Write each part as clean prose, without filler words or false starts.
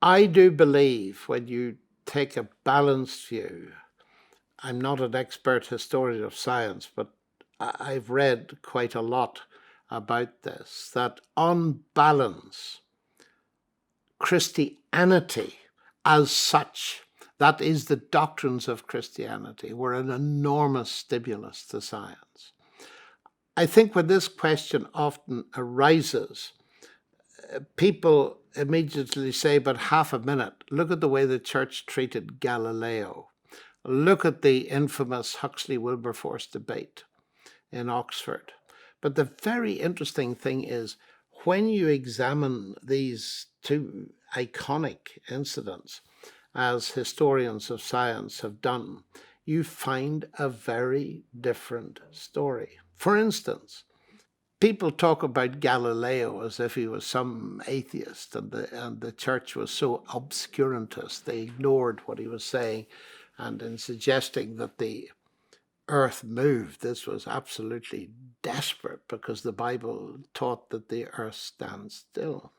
I do believe when you take a balanced view, I'm not an expert historian of science, but I've read quite a lot about this, that on balance, Christianity as such, that is the doctrines of Christianity, were an enormous stimulus to science. I think when this question often arises, people immediately say, but half a minute, look at the way the church treated Galileo. Look at the infamous Huxley-Wilberforce debate in Oxford. But the very interesting thing is, when you examine these two iconic incidents, as historians of science have done, you find a very different story. For instance, people talk about Galileo as if he was some atheist and the church was so obscurantist. They ignored what he was saying, and in suggesting that the earth moved, this was absolutely desperate because the Bible taught that the earth stands still.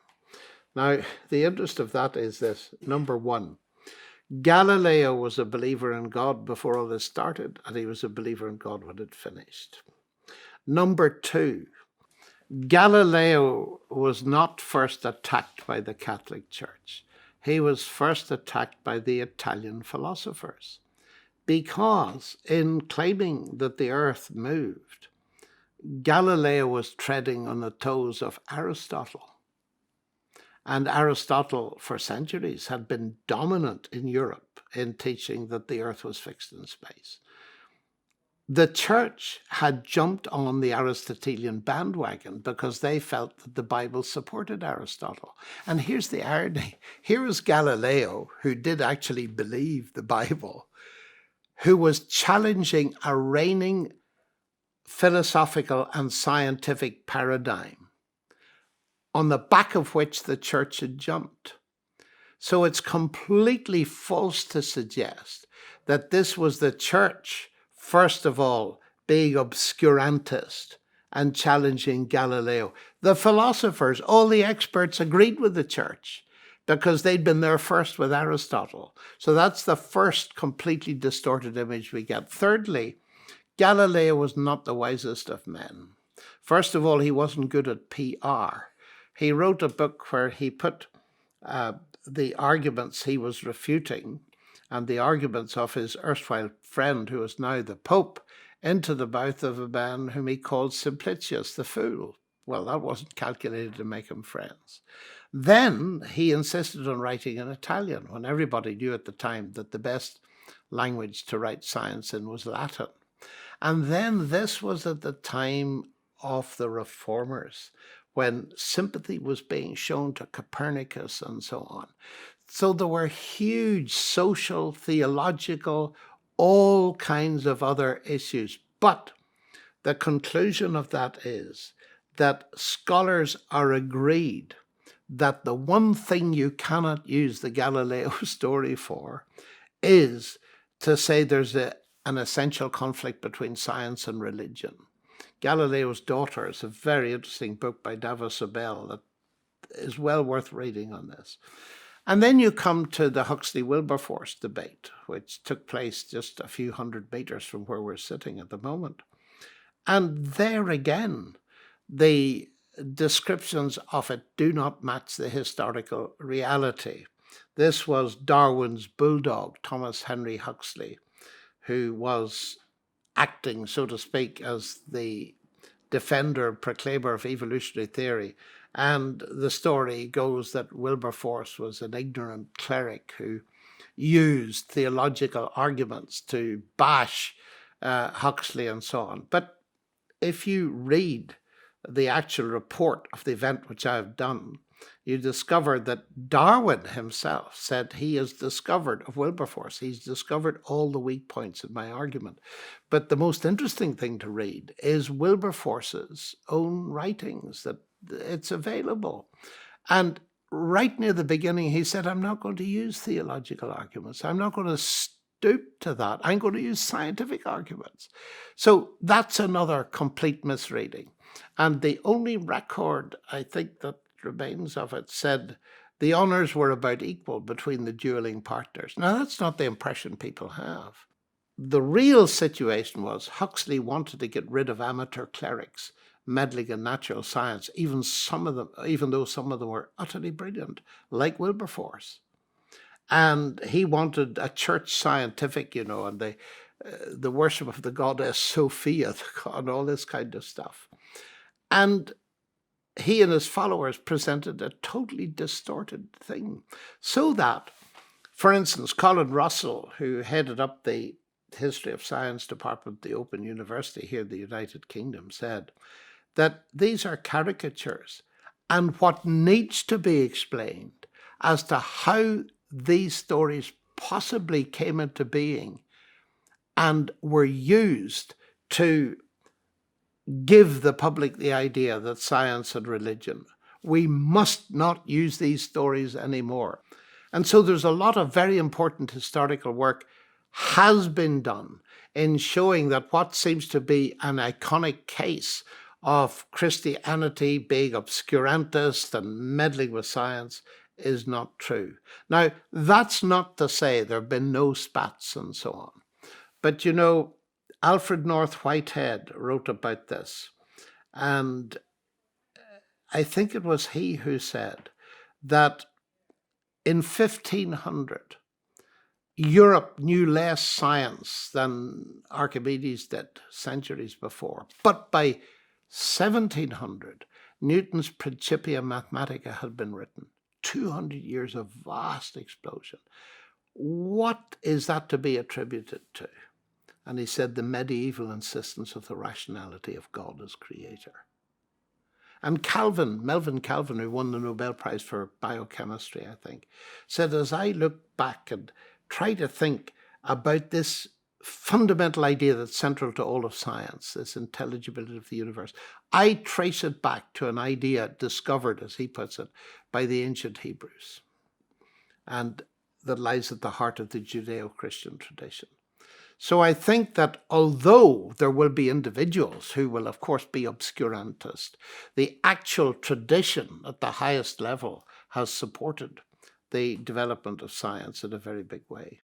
Now, the interest of that is this. Number one, Galileo was a believer in God before all this started, and he was a believer in God when it finished. Number two, Galileo was not first attacked by the Catholic Church. He was first attacked by the Italian philosophers, because in claiming that the earth moved, Galileo was treading on the toes of Aristotle. And Aristotle, for centuries, had been dominant in Europe in teaching that the earth was fixed in space. The church had jumped on the Aristotelian bandwagon because they felt that the Bible supported Aristotle. And here's the irony. Here is Galileo, who did actually believe the Bible, who was challenging a reigning philosophical and scientific paradigm, on the back of which the church had jumped. So it's completely false to suggest that this was the church, first of all, being obscurantist and challenging Galileo. The philosophers, all the experts agreed with the church because they'd been there first with Aristotle. So that's the first completely distorted image we get. Thirdly, Galileo was not the wisest of men. First of all, he wasn't good at PR. He wrote a book where he put the arguments he was refuting and the arguments of his erstwhile friend, who is now the Pope, into the mouth of a man whom he called Simplicius, the fool. Well, that wasn't calculated to make him friends. Then he insisted on writing in Italian, when everybody knew at the time that the best language to write science in was Latin. And then this was at the time of the reformers, when sympathy was being shown to Copernicus and so on. So there were huge social, theological, all kinds of other issues. But the conclusion of that is that scholars are agreed that the one thing you cannot use the Galileo story for is to say there's an essential conflict between science and religion. Galileo's Daughter is a very interesting book by Dava Sobel that is well worth reading on this. And then you come to the Huxley-Wilberforce debate, which took place just a few hundred meters from where we're sitting at the moment. And there again, the descriptions of it do not match the historical reality. This was Darwin's bulldog, Thomas Henry Huxley, who was acting, so to speak, as the defender and proclaimer of evolutionary theory. And the story goes that Wilberforce was an ignorant cleric who used theological arguments to bash Huxley and so on. But if you read the actual report of the event which I have done, you discover that Darwin himself said he has discovered of Wilberforce, he's discovered all the weak points in my argument. But the most interesting thing to read is Wilberforce's own writings, that it's available. And right near the beginning, he said, I'm not going to use theological arguments. I'm not going to stoop to that. I'm going to use scientific arguments. So that's another complete misreading. And the only record, I think, that remains of it said the honours were about equal between the dueling partners. Now, that's not the impression people have. The real situation was Huxley wanted to get rid of amateur clerics meddling in natural science, even though some of them were utterly brilliant, like Wilberforce. And he wanted a church scientific, and the worship of the goddess Sophia, and all this kind of stuff. And he and his followers presented a totally distorted thing. So that, for instance, Colin Russell, who headed up the History of Science department at the Open University here in the United Kingdom, said that these are caricatures, and what needs to be explained as to how these stories possibly came into being and were used to give the public the idea that science and religion. We must not use these stories anymore. And so there's a lot of very important historical work has been done in showing that what seems to be an iconic case of Christianity being obscurantist and meddling with science is not true. Now, that's not to say there have been no spats and so on. But Alfred North Whitehead wrote about this, and I think it was he who said that in 1500, Europe knew less science than Archimedes did centuries before. But by 1700, Newton's Principia Mathematica had been written. 200 years of vast explosion. What is that to be attributed to? And he said the medieval insistence of the rationality of God as creator. And Melvin Calvin, who won the Nobel Prize for biochemistry, I think, said, as I look back and try to think about this fundamental idea that's central to all of science, this intelligibility of the universe, I trace it back to an idea discovered, as he puts it, by the ancient Hebrews, and that lies at the heart of the Judeo-Christian tradition. So I think that although there will be individuals who will, of course, be obscurantist, the actual tradition at the highest level has supported the development of science in a very big way.